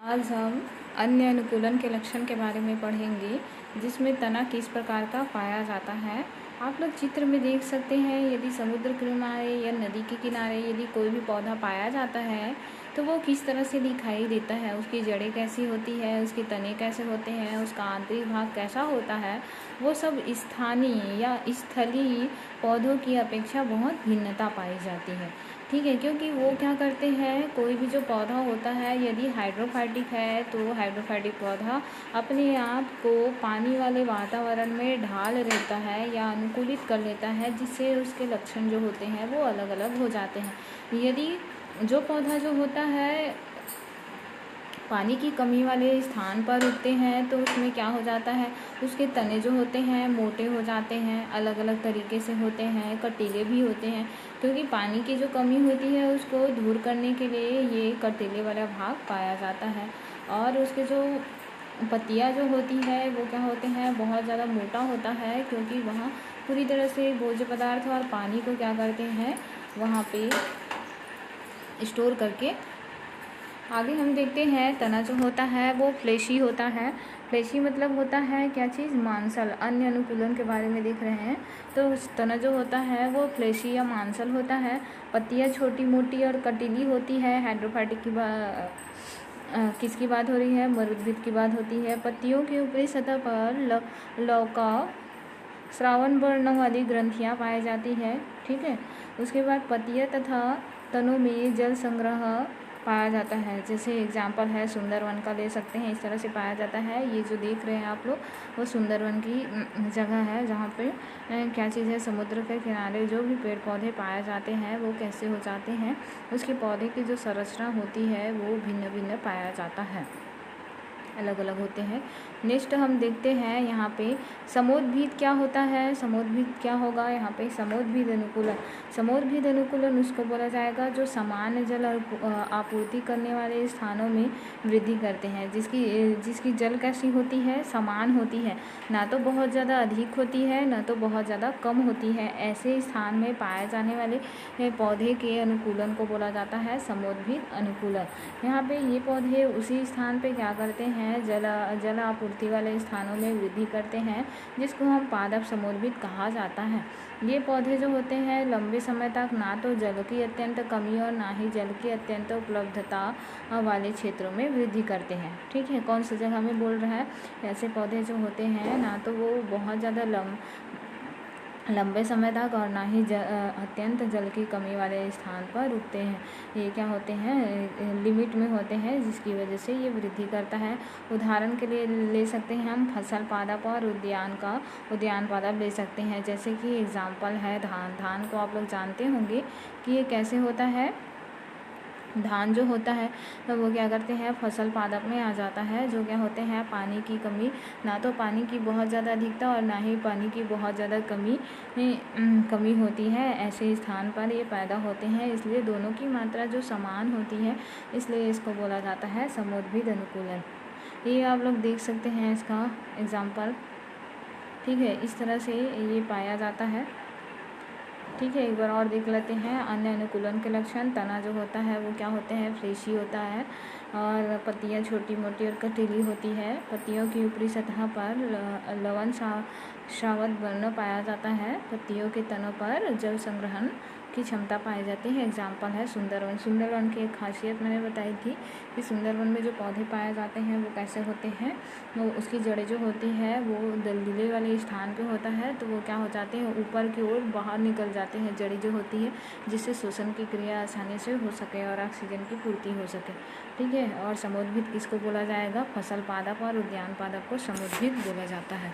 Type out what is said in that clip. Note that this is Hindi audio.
आज हम अन्य अनुकूलन के लक्षण के बारे में पढ़ेंगे, जिसमें तना किस प्रकार का पाया जाता है। आप लोग चित्र में देख सकते हैं, यदि समुद्र किनारे या नदी के किनारे यदि कोई भी पौधा पाया जाता है तो वो किस तरह से दिखाई देता है, उसकी जड़ें कैसी होती है, उसके तने कैसे होते हैं, उसका आंतरिक भाग कैसा होता है, वो सब स्थानीय या स्थलीय पौधों की अपेक्षा बहुत भिन्नता पाई जाती है। ठीक है, क्योंकि वो क्या करते हैं, कोई भी जो पौधा होता है यदि हाइड्रोफाइटिक है तो हाइड्रोफाइटिक पौधा अपने आप को पानी वाले वातावरण में ढाल लेता है या अनुकूलित कर लेता है, जिससे उसके लक्षण जो होते हैं वो अलग अलग हो जाते हैं। यदि जो पौधा जो होता है पानी की कमी वाले स्थान पर उगते हैं तो उसमें क्या हो जाता है, उसके तने जो होते हैं मोटे हो जाते हैं, अलग अलग तरीके से होते हैं, कटीले भी होते हैं, क्योंकि पानी की जो कमी होती है उसको दूर करने के लिए ये कटीले वाला भाग पाया जाता है। और उसके जो पत्तियाँ जो होती है वो क्या होते हैं, बहुत ज़्यादा मोटा होता है, क्योंकि वहाँ पूरी तरह से भोज्य पदार्थ और पानी को क्या करते हैं वहाँ पे स्टोर करके। आगे हम देखते हैं तना जो होता है वो फ्लेशी होता है। फ्लेशी मतलब होता है क्या चीज़, मांसल। अन्य अनुकूलन के बारे में देख रहे हैं तो तना जो होता है वो फ्लेशी या मांसल होता है। पत्तियाँ छोटी मोटी और कटीली होती है। हाइड्रोफाइटिक की किसकी बात हो रही है, मरुद्भिद की बात होती है। पत्तियों की ऊपरी सतह पर लौका श्रावण वर्ण वाली ग्रंथियाँ पाई जाती है। ठीक है, उसके बाद पत्तियाँ तथा तनों में जल संग्रह पाया जाता है। जैसे एग्जाम्पल है सुंदरवन का ले सकते हैं, इस तरह से पाया जाता है। ये जो देख रहे हैं आप लोग वो सुंदरवन की जगह है, जहाँ पे क्या चीज़ है, समुद्र के किनारे जो भी पेड़ पौधे पाए जाते हैं वो कैसे हो जाते हैं, उसके पौधे की जो संरचना होती है वो भिन्न भिन्न पाया जाता है, अलग अलग होते हैं। नेक्स्ट हम देखते हैं यहाँ पे समोद्भिद क्या होता है। समोद्भिद क्या होगा यहाँ पे, समोद्भिद अनुकूलन। समोद्भिद अनुकूलन उसको बोला जाएगा जो सामान्य जल आपूर्ति करने वाले स्थानों में वृद्धि करते हैं, जिसकी जल कैसी होती है, समान होती है, ना तो बहुत ज़्यादा अधिक होती है ना तो बहुत ज़्यादा कम होती है। ऐसे स्थान में पाए जाने वाले पौधे के अनुकूलन को बोला जाता है समोद्भिद अनुकूलन। यहाँ पे ये पौधे उसी स्थान पे क्या करते हैं, जल आपूर्ति वाले स्थानों में वृद्धि करते हैं, जिसको हम पादप समोद्भिद कहा जाता है। ये पौधे जो होते हैं लंबे समय तक ना तो जल की अत्यंत कमी और ना ही जल की अत्यंत उपलब्धता वाले क्षेत्रों में वृद्धि करते हैं। ठीक है, कौन सी जगह में बोल रहा है, ऐसे पौधे जो होते हैं ना तो वो बहुत ज़्यादा लंबे समय तक और ना ही अत्यंत जल की कमी वाले स्थान पर उगते हैं। ये क्या होते हैं, लिमिट में होते हैं, जिसकी वजह से ये वृद्धि करता है। उदाहरण के लिए ले सकते हैं हम फसल पादप और उद्यान पादप ले सकते हैं। जैसे कि एग्जाम्पल है धान को आप लोग जानते होंगे कि ये कैसे होता है। धान जो होता है तो वो क्या करते हैं, फसल पादप में आ जाता है, जो क्या होते हैं पानी की कमी, ना तो पानी की बहुत ज़्यादा अधिकता और ना ही पानी की बहुत ज़्यादा कमी होती है। ऐसे स्थान पर ये पैदा होते हैं, इसलिए दोनों की मात्रा जो समान होती है, इसलिए इसको बोला जाता है समोद्भिद अनुकूलन। ये आप लोग देख सकते हैं इसका एग्जाम्पल। ठीक है, इस तरह से ये पाया जाता है। ठीक है, एक बार और देख लेते हैं अन्य अनुकूलन के लक्षण। तना जो होता है वो क्या होते हैं, फ्लेशी होता है और पत्तियां छोटी मोटी और कटीली होती है। पत्तियों की ऊपरी सतह पर लवण श्रावण वर्ण पाया जाता है। पत्तियों के तनों पर जल संग्रहण की क्षमता पाई जाती है। एग्जाम्पल है सुंदरवन। सुंदरवन की एक खासियत मैंने बताई थी कि सुंदरवन में जो पौधे पाए जाते हैं वो कैसे होते हैं, वो उसकी जड़ें जो होती है वो दलदले वाले स्थान पे होता है, तो वो क्या हो जाते हैं, ऊपर की ओर बाहर निकल जाते हैं जड़ें जो होती है, जिससे श्वसन की क्रिया आसानी से हो सके और ऑक्सीजन की पूर्ति हो सके। ठीक है, और समोद्भिद किसको बोला जाएगा, फसल पादप और उद्यान पादप को समोद्भिद बोला जाता है।